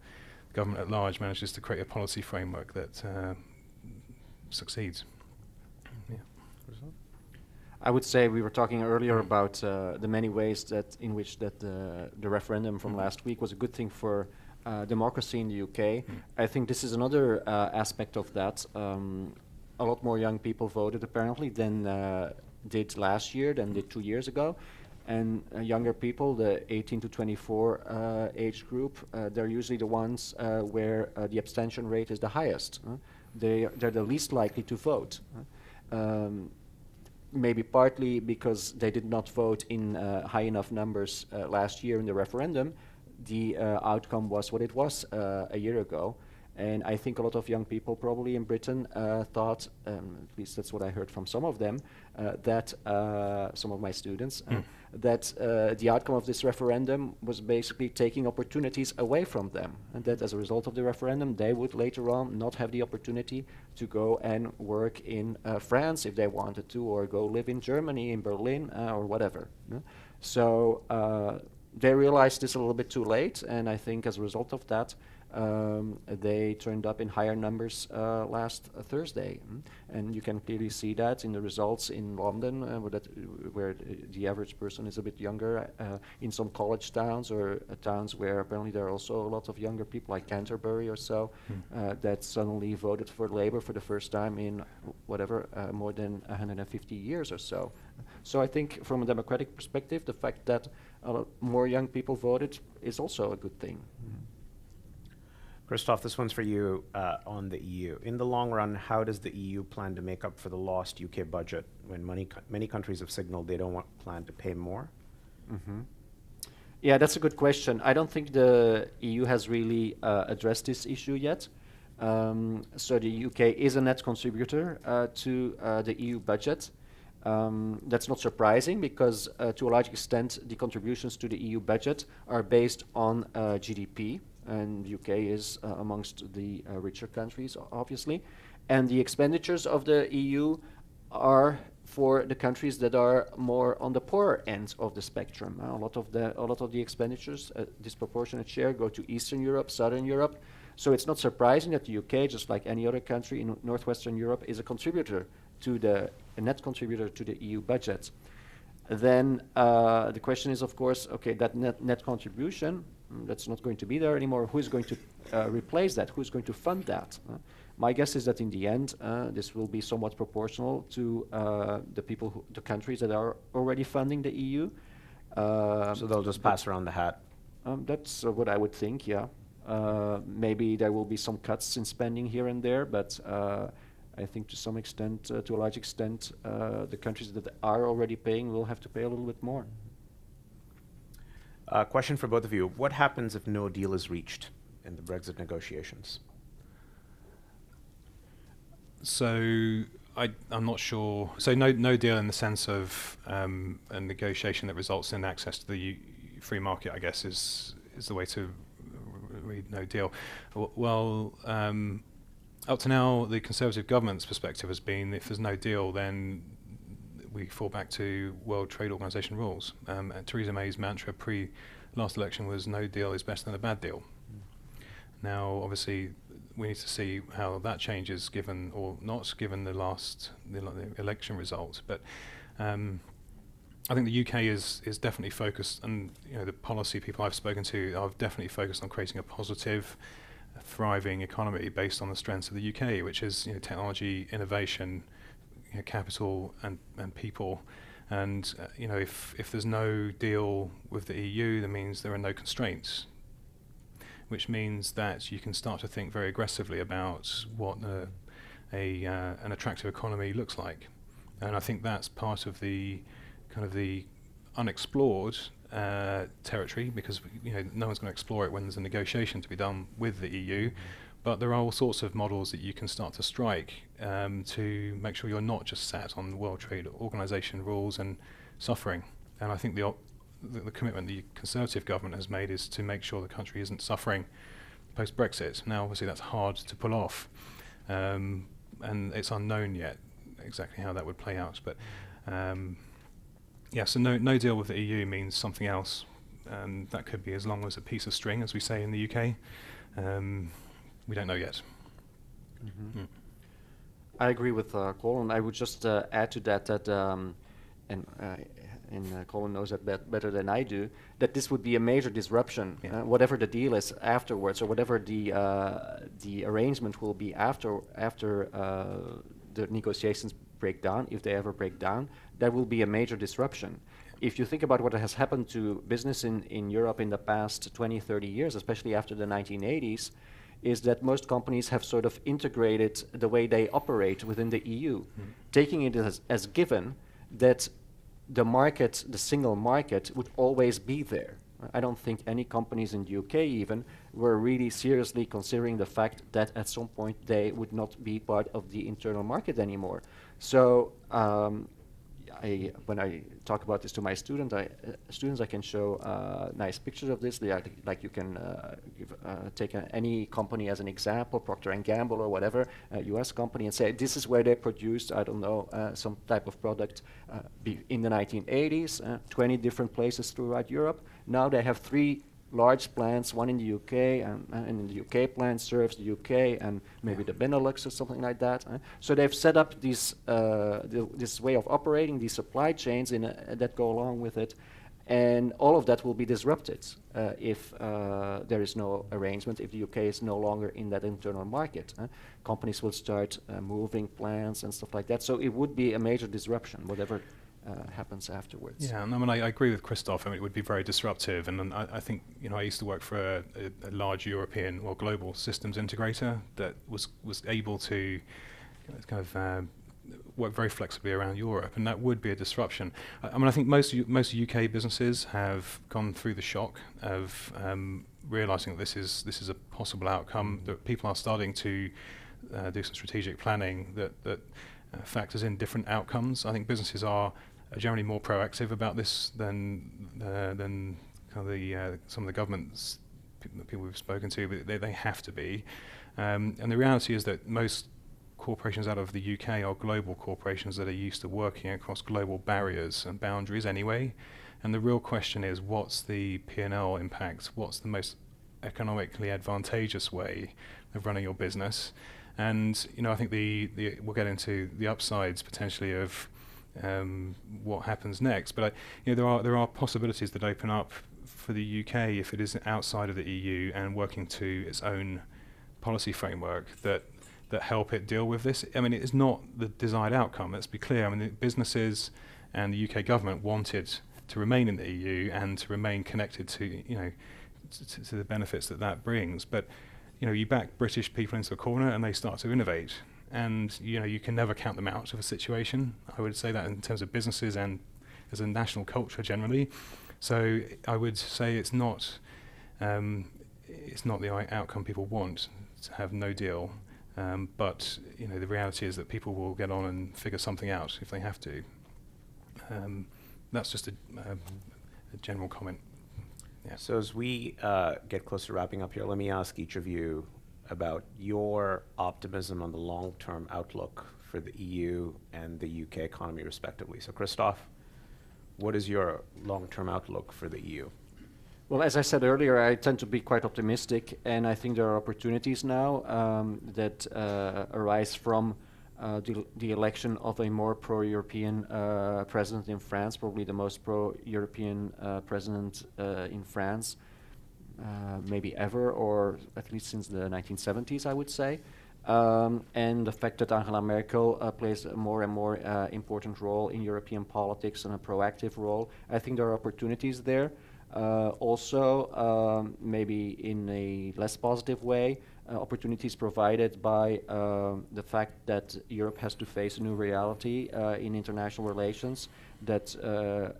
government at large manages to create a policy framework that succeeds. Yeah. I would say we were talking earlier about the many ways in which the referendum from last week was a good thing for democracy in the UK. I think this is another aspect of that. A lot more young people voted apparently than did last year, than did 2 years ago. And younger people, the 18 to 24 age group, they're usually the ones where the abstention rate is the highest. They're the least likely to vote. Maybe partly because they did not vote in high enough numbers last year in the referendum. The outcome was what it was a year ago. And I think a lot of young people probably in Britain thought, at least that's what I heard from some of them, that some of my students, that the outcome of this referendum was basically taking opportunities away from them. And that as a result of the referendum, they would later on not have the opportunity to go and work in France if they wanted to, or go live in Germany, in Berlin, or whatever. So they realized this a little bit too late, and I think as a result of that, they turned up in higher numbers last Thursday. And you can clearly see that in the results in London, where the average person is a bit younger, in some college towns or towns where apparently there are also a lot of younger people, like Canterbury or so, that suddenly voted for Labour for the first time in more than 150 years or so. So I think from a democratic perspective, the fact that more young people voted is also a good thing. Christoph, this one's for you on the EU. In the long run, how does the EU plan to make up for the lost UK budget when many countries have signaled they don't plan to pay more? Yeah, that's a good question. I don't think the EU has really addressed this issue yet. So the UK is a net contributor to the EU budget. That's not surprising because to a large extent the contributions to the EU budget are based on GDP. And the UK is amongst the richer countries, obviously. And the expenditures of the EU are for the countries that are more on the poorer end of the spectrum. A lot of the expenditures, a disproportionate share, go to Eastern Europe, Southern Europe. So it's not surprising that the UK, just like any other country in Northwestern Europe, is a net contributor to the EU budget. Then the question is, of course, okay, that net contribution, that's not going to be there anymore. Who's going to replace that? Who's going to fund that? My guess is that in the end, this will be somewhat proportional to the countries that are already funding the EU. So they'll just pass around the hat? That's what I would think, yeah. Maybe there will be some cuts in spending here and there, but I think to some extent, to a large extent, the countries that are already paying will have to pay a little bit more. Question for both of you. What happens if no deal is reached in the Brexit negotiations? So I'm not sure. So no deal in the sense of a negotiation that results in access to the free market, I guess, is the way to read no deal. Well, up to now, the Conservative government's perspective has been if there's no deal, then we fall back to World Trade Organization rules. And Theresa May's mantra last election was no deal is better than a bad deal. Now, obviously, we need to see how that changes, given or not, given the election result. But I think the UK is definitely focused, and the policy people I've spoken to are definitely focused on creating a positive, thriving economy based on the strengths of the UK, which is technology, innovation, capital, and people. And if there's no deal with the EU, that means there are no constraints, which means that you can start to think very aggressively about what an attractive economy looks like. And I think that's part of the kind of the unexplored territory, because no one's going to explore it when there's a negotiation to be done with the EU. But there are all sorts of models that you can start to strike to make sure you're not just sat on the World Trade Organization rules and suffering. And I think the commitment the Conservative government has made is to make sure the country isn't suffering post-Brexit. Now, obviously, that's hard to pull off, and it's unknown yet exactly how that would play out. But so no deal with the EU means something else, and that could be as long as a piece of string, as we say in the UK. We don't know yet. Mm-hmm. I agree with Colin. I would just add to that and Colin knows that better than I do, that this would be a major disruption, whatever the deal is afterwards, or whatever the arrangement will be after the negotiations break down, if they ever break down. That will be a major disruption. If you think about what has happened to business in Europe in the past 20, 30 years, especially after the 1980s, is that most companies have sort of integrated the way they operate within the EU, taking it as given that the market, the single market, would always be there. I don't think any companies in the UK even were really seriously considering the fact that at some point they would not be part of the internal market anymore. So when I talk about this to my students, I can show nice pictures of this. Like you can take any company as an example, Procter & Gamble or whatever, a US company, and say this is where they produced, I don't know, some type of product in the 1980s, 20 different places throughout Europe. Now they have 3 large plants, one in the UK, and the UK plant serves the UK and maybe the Benelux or something like that. So they've set up this way of operating, these supply chains that go along with it, and all of that will be disrupted if there is no arrangement, if the UK is no longer in that internal market. Companies will start moving plants and stuff like that. So it would be a major disruption, whatever happens afterwards. Yeah, and I mean, I agree with Christoph. I mean, it would be very disruptive, and I think I used to work for a large European or global systems integrator that was able to kind of work very flexibly around Europe, and that would be a disruption. I mean, I think most UK businesses have gone through the shock of realizing that this is a possible outcome. That people are starting to do some strategic planning that factors in different outcomes. I think businesses are generally more proactive about this than kind of some of the governments people we've spoken to, but they have to be. And the reality is that most corporations out of the UK are global corporations that are used to working across global barriers and boundaries anyway. And the real question is, what's the P&L impact? What's the most economically advantageous way of running your business? And I think we'll get into the upsides potentially of what happens next. But there are possibilities that open up for the UK if it is outside of the EU and working to its own policy framework that help it deal with this. I mean, it is not the desired outcome. Let's be clear. I mean, the businesses and the UK government wanted to remain in the EU and to remain connected to to the benefits that brings. But you back British people into a corner and they start to innovate, and you can never count them out of a situation. I would say that in terms of businesses and as a national culture generally. So I would say it's not the outcome people want, to have no deal. But the reality is that people will get on and figure something out if they have to. That's just a general comment. Yeah. So as we get close to wrapping up here, let me ask each of you about your optimism on the long-term outlook for the EU and the UK economy respectively. So Christoph, what is your long-term outlook for the EU? Well, as I said earlier, I tend to be quite optimistic, and I think there are opportunities now that arise from the election of a more pro-European president in France, probably the most pro-European president in France, maybe ever, or at least since the 1970s, I would say. And the fact that Angela Merkel plays a more and more important role in European politics and a proactive role, I think there are opportunities there. Also, maybe in a less positive way, opportunities provided by the fact that Europe has to face a new reality in international relations, that,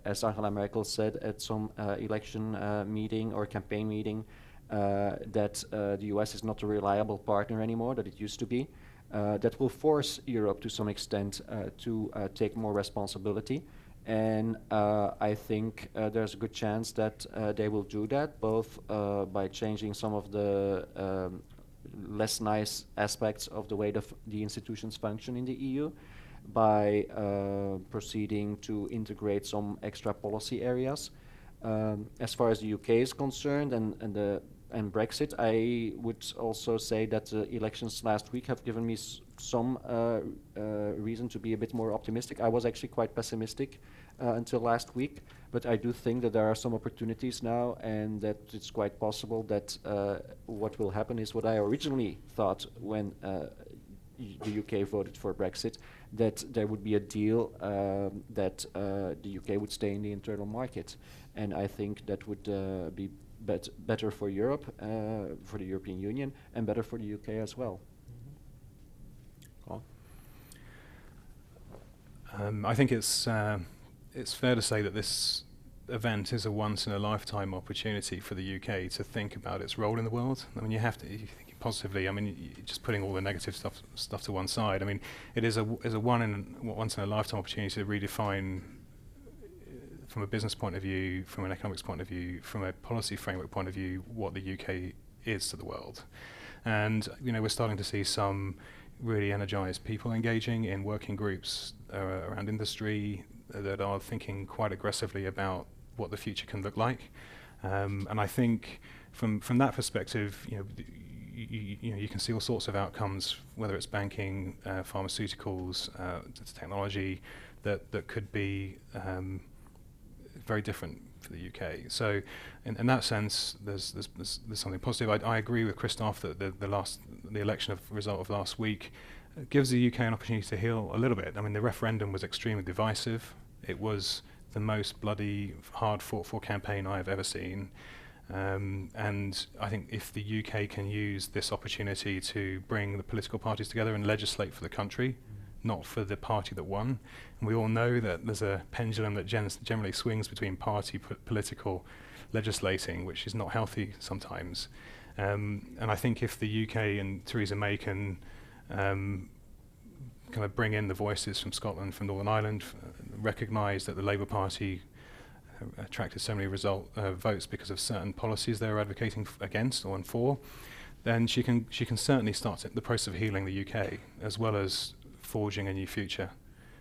as Angela Merkel said at some election meeting or campaign meeting, that the US is not a reliable partner anymore, that it used to be. That will force Europe to some extent to take more responsibility. And I think there's a good chance that they will do that, both by changing some of the less nice aspects of the way the institutions function in the EU, by proceeding to integrate some extra policy areas. As far as the UK is concerned and Brexit, I would also say that the elections last week have given me some reason to be a bit more optimistic. I was actually quite pessimistic until last week, but I do think that there are some opportunities now, and that it's quite possible that what will happen is what I originally thought when the UK voted for Brexit, that there would be a deal that the UK would stay in the internal market. And I think that would be better for Europe, for the European Union, and better for the UK as well. Paul? I think it's fair to say that this event is a once-in-a-lifetime opportunity for the UK to think about its role in the world. I mean, you think positively. I mean, just putting all the negative stuff to one side. I mean, it is a once-in-a-lifetime opportunity to redefine, from a business point of view, from an economics point of view, from a policy framework point of view, what the UK is to the world. And we're starting to see some really energized people engaging in working groups around industry that are thinking quite aggressively about what the future can look like. And I think from that perspective, you can see all sorts of outcomes, whether it's banking, pharmaceuticals, technology, that could be very different for the UK. So in that sense, there's something positive. I agree with Christophe that the election result of last week gives the UK an opportunity to heal a little bit. I mean, the referendum was extremely divisive. It was the most bloody, hard-fought-for campaign I have ever seen. And I think if the UK can use this opportunity to bring the political parties together and legislate for the country, not for the party that won. And we all know that there's a pendulum that generally swings between party political legislating, which is not healthy sometimes. And I think if the UK and Theresa May can kind of bring in the voices from Scotland, from Northern Ireland, recognise that the Labour Party attracted so many votes because of certain policies they were advocating against or for, then she can certainly start the process of healing the UK, as well as forging a new future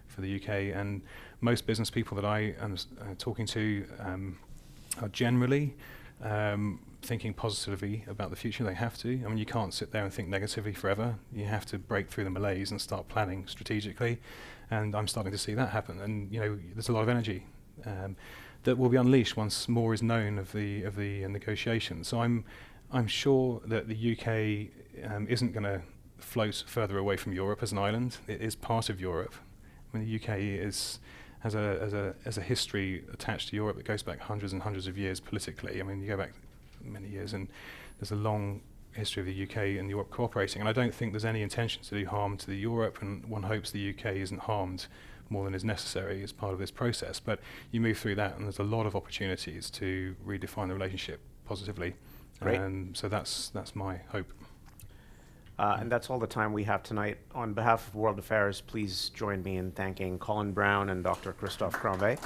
for the UK. And most business people that I am talking to are generally thinking positively about the future. They have to. I mean, you can't sit there and think negatively forever. You have to break through the malaise and start planning strategically. And I'm starting to see that happen. And there's a lot of energy that will be unleashed once more is known of the negotiations. So I'm sure that the UK isn't going to float further away from Europe as an island. It is part of Europe. I mean, the UK has a history attached to Europe that goes back hundreds and hundreds of years politically. I mean, you go back many years, and there's a long history of the UK and Europe cooperating. And I don't think there's any intention to do harm to the Europe, and one hopes the UK isn't harmed more than is necessary as part of this process. But you move through that, and there's a lot of opportunities to redefine the relationship positively. Great. So that's my hope. And that's all the time we have tonight. On behalf of World Affairs, please join me in thanking Colin Brown and Dr. Christophe Cranvé.